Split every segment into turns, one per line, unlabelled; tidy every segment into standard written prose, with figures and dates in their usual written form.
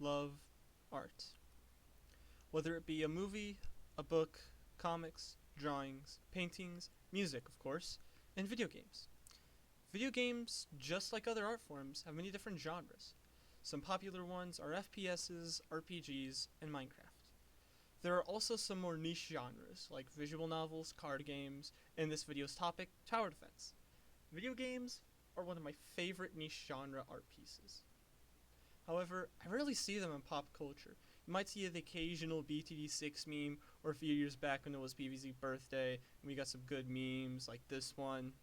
love art. Whether it be a movie, a book, comics, drawings, paintings, music, of course, and video games. Video games, just like other art forms, have many different genres. Some popular ones are FPSs, RPGs, and Minecraft. There are also some more niche genres, like visual novels, card games, and this video's topic, tower defense. Video games are one of my favorite niche genre art pieces. However, I rarely see them in pop culture. You might see the occasional BTD6 meme, or a few years back when it was PVZ birthday, and we got some good memes like this one.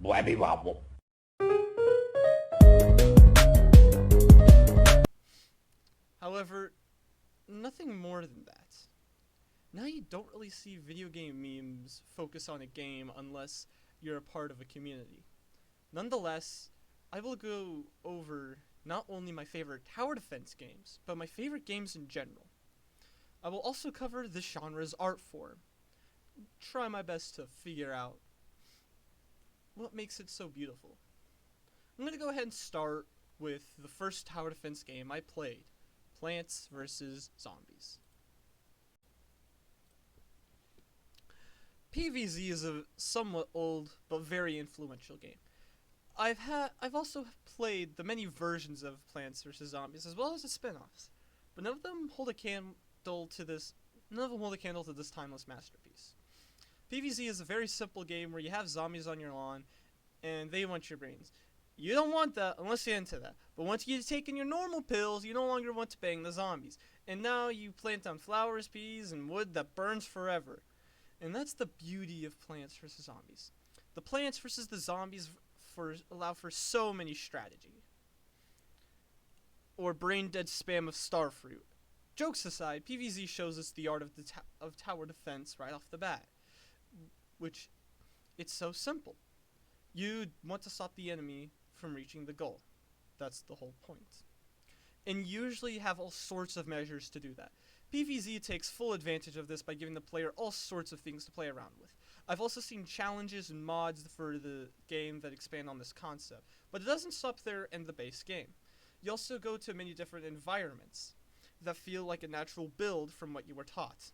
Blabby wobble.
However, nothing more than that. Now you don't really see video game memes focus on a game unless you're a part of a community. Nonetheless, I will go over not only my favorite tower defense games, but my favorite games in general. I will also cover this genre's art form. Try my best to figure out what makes it so beautiful. I'm going to go ahead and start with the first tower defense game I played, Plants vs. Zombies. PvZ is a somewhat old but very influential game. I've also played the many versions of Plants vs. Zombies as well as the spin-offs, but none of them hold a candle to this timeless masterpiece. PvZ is a very simple game where you have zombies on your lawn and they want your brains. You don't want that unless you're into that. But once you've taken your normal pills, you no longer want to bang the zombies. And now you plant down flowers, peas, and wood that burns forever. And that's the beauty of Plants vs. Zombies. The Plants vs. the Zombies allow for so many strategy. Or brain dead spam of Starfruit. Jokes aside, PvZ shows us the art of tower defense right off the bat. Which, it's so simple. You want to stop the enemy from reaching the goal. That's the whole point. And usually you have all sorts of measures to do that. PvZ takes full advantage of this by giving the player all sorts of things to play around with. I've also seen challenges and mods for the game that expand on this concept, but it doesn't stop there in the base game. You also go to many different environments that feel like a natural build from what you were taught.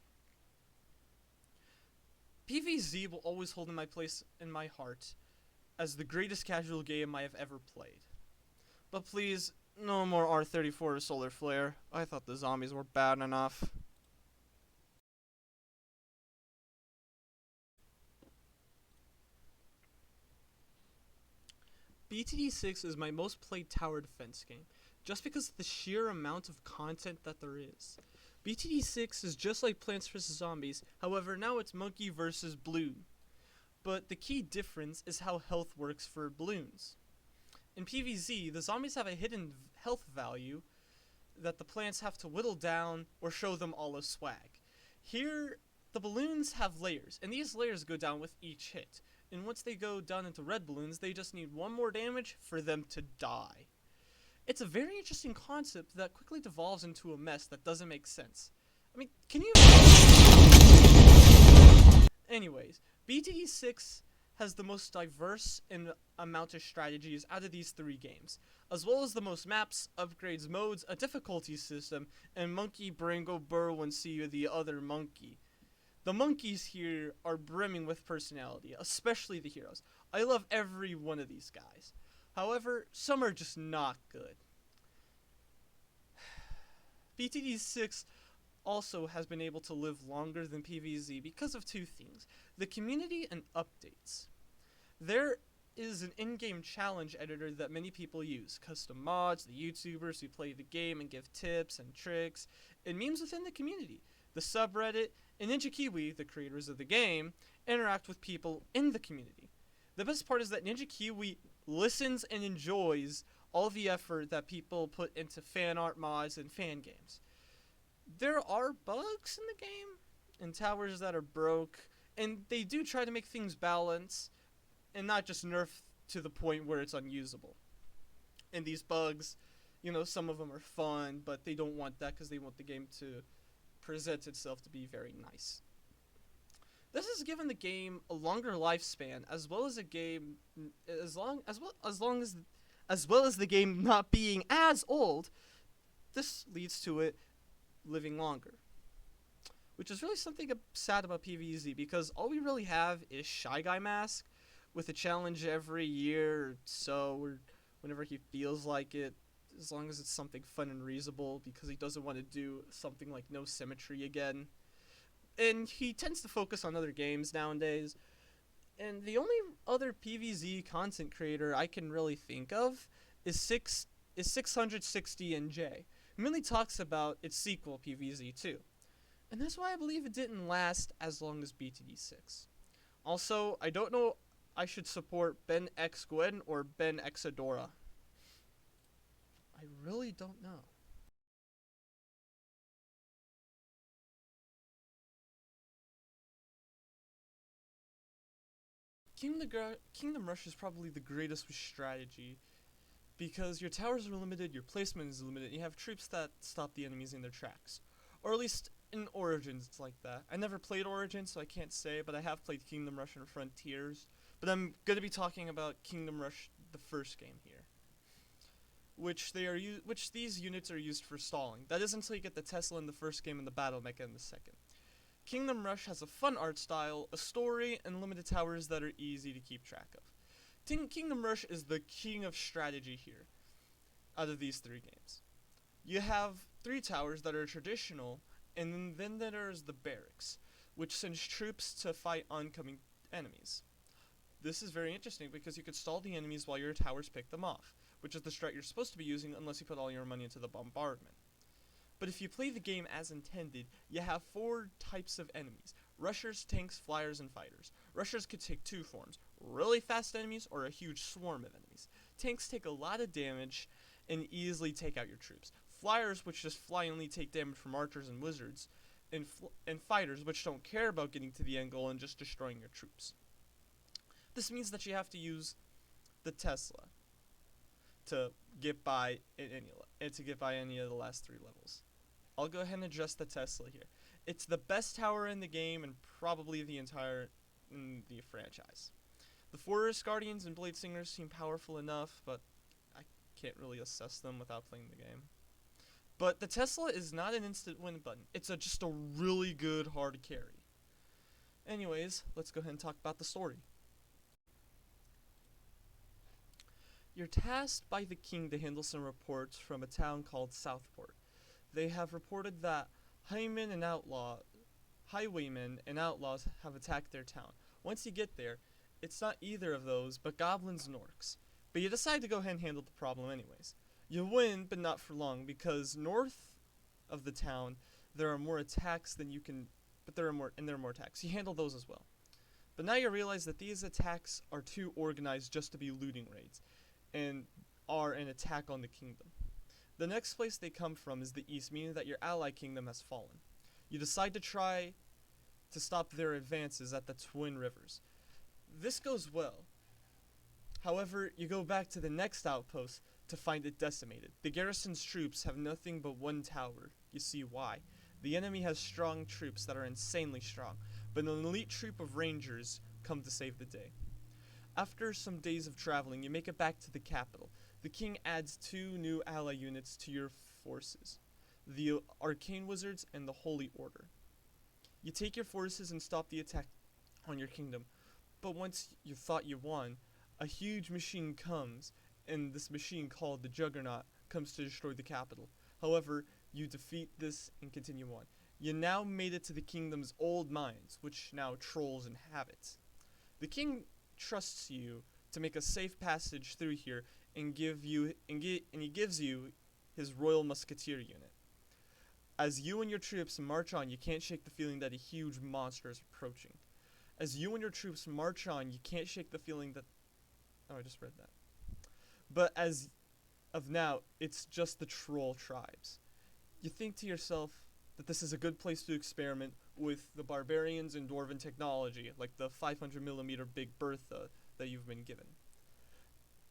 PvZ will always hold in my place in my heart as the greatest casual game I have ever played. But please, no more R34 or Solar Flare. I thought the zombies were bad enough. BTD6 is my most played tower defense game, just because of the sheer amount of content that there is. BTD6 is just like Plants vs. Zombies, however now it's monkey versus balloon. But the key difference is how health works for balloons. In PvZ, the zombies have a hidden health value that the plants have to whittle down or show them all as swag. Here, the balloons have layers, and these layers go down with each hit. And once they go down into red balloons, they just need one more damage for them to die. It's a very interesting concept that quickly devolves into a mess that doesn't make sense. I mean, can you... Anyways, BTD6 has the most diverse amount of strategies out of these three games, as well as the most maps, upgrades, modes, a difficulty system, and monkey brain go burrow and see the other monkey. The monkeys here are brimming with personality, especially the heroes. I love every one of these guys. However, some are just not good. BTD6 also has been able to live longer than PvZ because of two things: the community and updates. There is an in-game challenge editor that many people use, custom mods, the YouTubers who play the game and give tips and tricks, and memes within the community. The subreddit and Ninja Kiwi, the creators of the game, interact with people in the community. The best part is that Ninja Kiwi listens and enjoys all the effort that people put into fan art mods and fan games. There are bugs in the game and towers that are broke, and they do try to make things balance and not just nerf to the point where it's unusable. And these bugs, some of them are fun, but they don't want that because they want the game to present itself to be very nice. This has given the game a longer lifespan, as well as a game as well as the game not being as old. This leads to it living longer, which is really something sad about PvZ, because all we really have is Shy Guy Mask with a challenge every year or so, or whenever he feels like it, as long as it's something fun and reasonable, because he doesn't want to do something like No Symmetry again. And he tends to focus on other games nowadays. And the only other PvZ content creator I can really think of is 660NJ. He mainly talks about its sequel PvZ 2. And that's why I believe it didn't last as long as BTD6. Also, I don't know I should support Ben X Gwen or Ben X Adora. I really don't know. Kingdom Rush is probably the greatest with strategy, because your towers are limited, your placement is limited, and you have troops that stop the enemies in their tracks. Or at least in Origins it's like that. I never played Origins, so I can't say, but I have played Kingdom Rush and Frontiers. But I'm going to be talking about Kingdom Rush, the first game here, which these units are used for stalling. That is until you get the Tesla in the first game and the Battle Mecha in the second. Kingdom Rush has a fun art style, a story, and limited towers that are easy to keep track of. Kingdom Rush is the king of strategy here, out of these three games. You have 3 towers that are traditional, and then there's the barracks, which sends troops to fight oncoming enemies. This is very interesting because you could stall the enemies while your towers pick them off, which is the strat you're supposed to be using unless you put all your money into the bombardment. But if you play the game as intended, you have 4 types of enemies: rushers, tanks, flyers, and fighters. Rushers could take 2 forms: really fast enemies or a huge swarm of enemies. Tanks take a lot of damage and easily take out your troops. Flyers, which just fly, only take damage from archers and wizards, and fighters, which don't care about getting to the end goal and just destroying your troops. This means that you have to use the Tesla to get by any of the last 3 levels. I'll go ahead and address the Tesla here. It's the best tower in the game and probably the franchise. The Forest Guardians and Blade Singers seem powerful enough, but I can't really assess them without playing the game. But the Tesla is not an instant win button. It's just a really good hard carry. Anyways, let's go ahead and talk about the story. You're tasked by the king to handle some reports from a town called Southport. They have reported that highwaymen and outlaws have attacked their town. Once you get there, it's not either of those, but goblins and orcs. But you decide to go ahead and handle the problem anyways. You win, but not for long, because north of the town, there are more attacks than you can, there are more attacks. You handle those as well. But now you realize that these attacks are too organized just to be looting raids, and are an attack on the kingdom. The next place they come from is the east, meaning that your ally kingdom has fallen. You decide to try to stop their advances at the Twin Rivers. This goes well. However, you go back to the next outpost to find it decimated. The garrison's troops have nothing but 1 tower. You see why. The enemy has strong troops that are insanely strong, but an elite troop of rangers come to save the day. After some days of traveling, you make it back to the capital. The king adds 2 new ally units to your forces: the Arcane Wizards and the Holy Order. You take your forces and stop the attack on your kingdom, but once you thought you won, a huge machine comes, and this machine, called the Juggernaut, comes to destroy the capital. However, you defeat this and continue on. You now made it to the kingdom's old mines, which now trolls inhabit. The king trusts you to make a safe passage through here, and he gives you his Royal Musketeer unit. As you and your troops march on, you can't shake the feeling that a huge monster is approaching. As you and your troops march on, you can't shake the feeling that... Oh, I just read that. But as of now, it's just the troll tribes. You think to yourself that this is a good place to experiment with the barbarians and dwarven technology, like the 500mm Big Bertha that you've been given.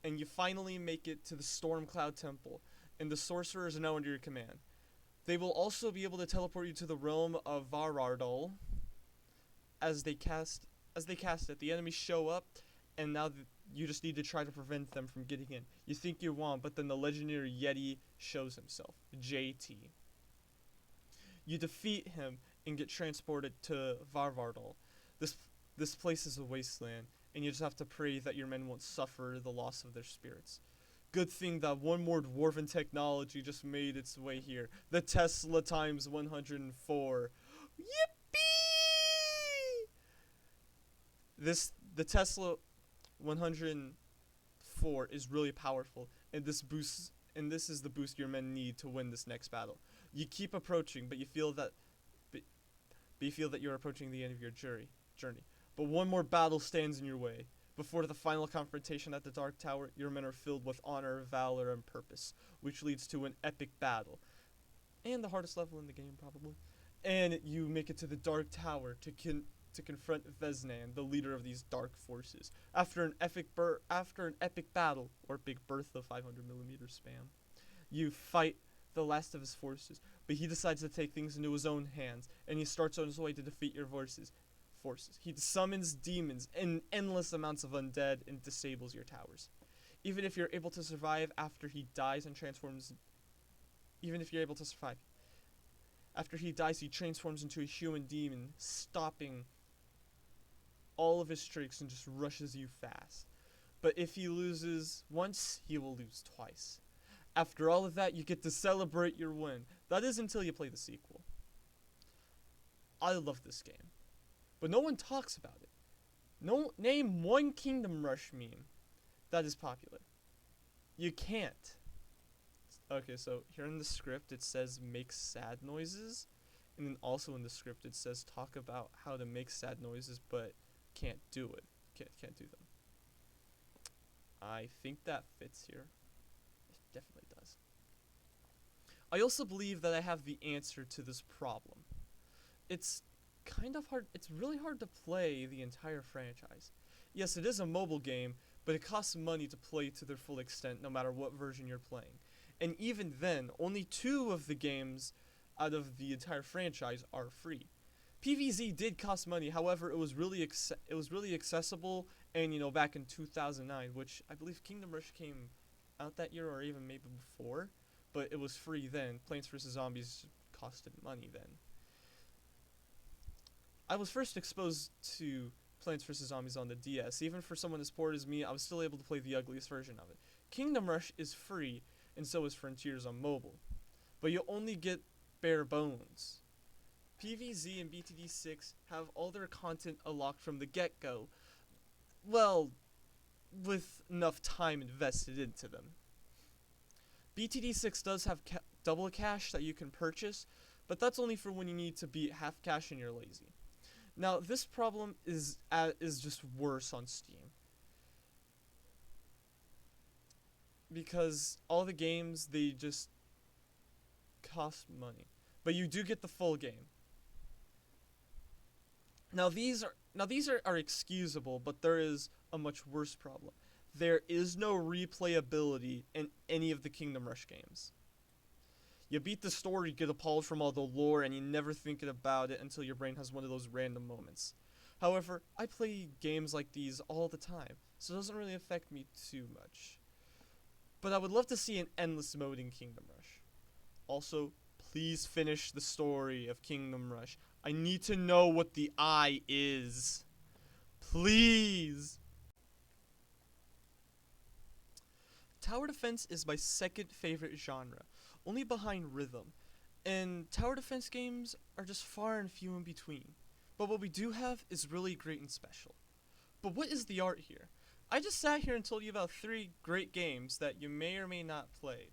and you finally make it to the Stormcloud Temple, and the sorcerers are now under your command. They will also be able to teleport you to the realm of Varardol as they cast it. The enemies show up, and now you just need to try to prevent them from getting in. You think you won't, but then the legendary Yeti shows himself, JT. You defeat him and get transported to Varvardol. This place is a wasteland, and you just have to pray that your men won't suffer the loss of their spirits. Good thing that one more dwarven technology just made its way here. The Tesla times 104. Yippee! The Tesla 104 is really powerful, and this is the boost your men need to win this next battle. You keep approaching, but you feel that you're approaching the end of your journey. But one more battle stands in your way. Before the final confrontation at the Dark Tower, your men are filled with honor, valor, and purpose, which leads to an epic battle. And the hardest level in the game, probably. And you make it to the Dark Tower to confront Vesnan, the leader of these dark forces. After an epic battle, or Big Bertha 500mm spam, you fight the last of his forces, but he decides to take things into his own hands, and he starts on his way to defeat your forces. He summons demons and endless amounts of undead and disables your towers. Even if you're able to survive after he dies and transforms... After he dies, he transforms into a human demon, stopping all of his tricks and just rushes you fast. But if he loses once, he will lose twice. After all of that, you get to celebrate your win. That is until you play the sequel. I love this game, but no one talks about it. Name one Kingdom Rush meme that is popular. You can't. Okay, so here in the script it says make sad noises, and then also in the script it says talk about how to make sad noises but can't do it. Can't do them. I think that fits here. It definitely does. I also believe that I have the answer to this problem. It's kind of hard. It's really hard to play the entire franchise. Yes, it is a mobile game, but it costs money to play to their full extent no matter what version you're playing. And even then, only 2 of the games out of the entire franchise are free. PvZ did cost money, however, it was really accessible, and back in 2009, which I believe Kingdom Rush came out that year or even maybe before, but it was free then. Plants vs. Zombies costed money then. I was first exposed to Plants vs. Zombies on the DS. Even for someone as poor as me, I was still able to play the ugliest version of it. Kingdom Rush is free, and so is Frontiers on mobile. But you only get bare bones. PvZ and BTD6 have all their content unlocked from the get-go. Well, with enough time invested into them. BTD6 does have double cash that you can purchase, but that's only for when you need to beat half cash and you're lazy. Now, this problem is just worse on Steam. Because all the games, they just cost money. But you do get the full game. Now these are excusable, but there is a much worse problem. There is no replayability in any of the Kingdom Rush games. You beat the story, get appalled from all the lore, and you never think about it until your brain has one of those random moments. However, I play games like these all the time, so it doesn't really affect me too much. But I would love to see an endless mode in Kingdom Rush. Also, please finish the story of Kingdom Rush. I need to know what the eye is. Please! Tower defense is my second favorite genre, only behind rhythm. And tower defense games are just far and few in between. But what we do have is really great and special. But what is the art here? I just sat here and told you about 3 great games that you may or may not play.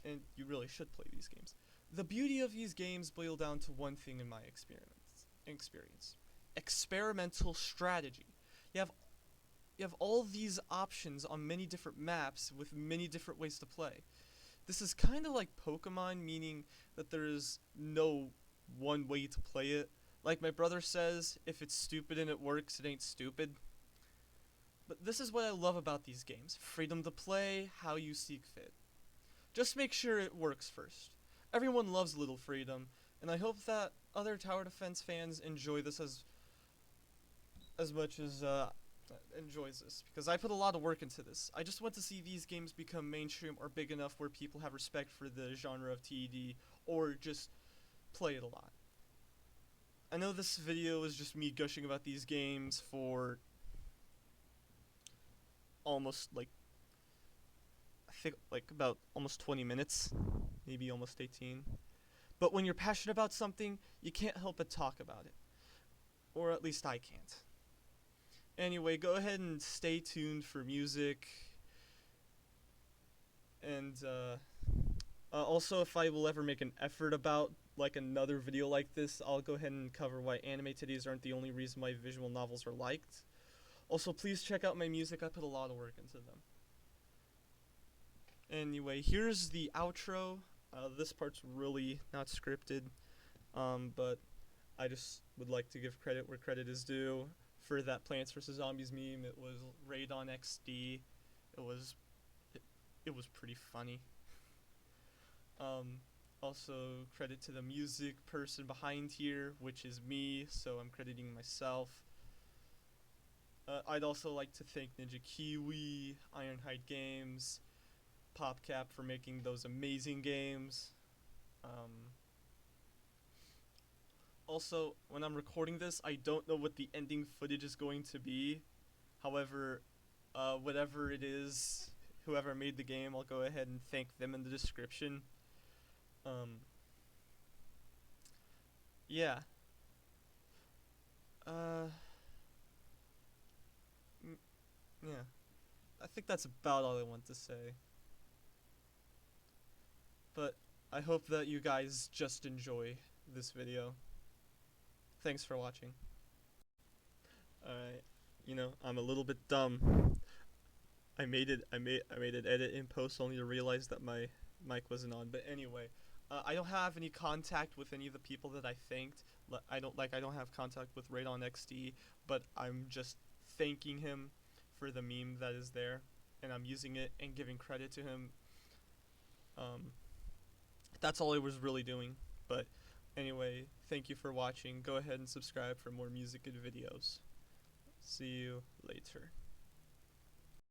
And you really should play these games. The beauty of these games boil down to one thing in my experience. Experimental strategy. You have all these options on many different maps with many different ways to play. This is kind of like Pokemon, meaning that there is no one way to play it. Like my brother says, if it's stupid and it works, it ain't stupid. But this is what I love about these games: freedom to play how you see fit. Just make sure it works first. Everyone loves little freedom, and I hope that other tower defense fans enjoy this as much as enjoys this, because I put a lot of work into this. I just want to see these games become mainstream or big enough where people have respect for the genre of TED or just play it a lot. I know this video is just me gushing about these games for almost I think about almost 20 minutes, maybe almost 18. But when you're passionate about something, you can't help but talk about it. Or at least I can't. Anyway, go ahead and stay tuned for music. And also, if I will ever make an effort about another video like this, I'll go ahead and cover why anime titties aren't the only reason why visual novels are liked. Also, please check out my music. I put a lot of work into them. Anyway, here's the outro. This part's really not scripted, but I just would like to give credit where credit is due. For that Plants vs Zombies meme, it was Radon XD. It was pretty funny. Also, credit to the music person behind here, which is me, so I'm crediting myself. I'd also like to thank Ninja Kiwi, Ironhide Games, PopCap for making those amazing games. Also, when I'm recording this, I don't know what the ending footage is going to be. However, whatever it is, whoever made the game, I'll go ahead and thank them in the description. Yeah. Yeah. I think that's about all I want to say. But I hope that you guys just enjoy this video. Thanks for watching. Alright. I'm a little bit dumb. I made an edit in post only to realize that my mic wasn't on. But anyway, I don't have any contact with any of the people that I thanked. I don't have contact with Radon XD, but I'm just thanking him for the meme that is there, and I'm using it and giving credit to him. That's all I was really doing. But anyway, thank you for watching. Go ahead and subscribe for more music and videos. See you later.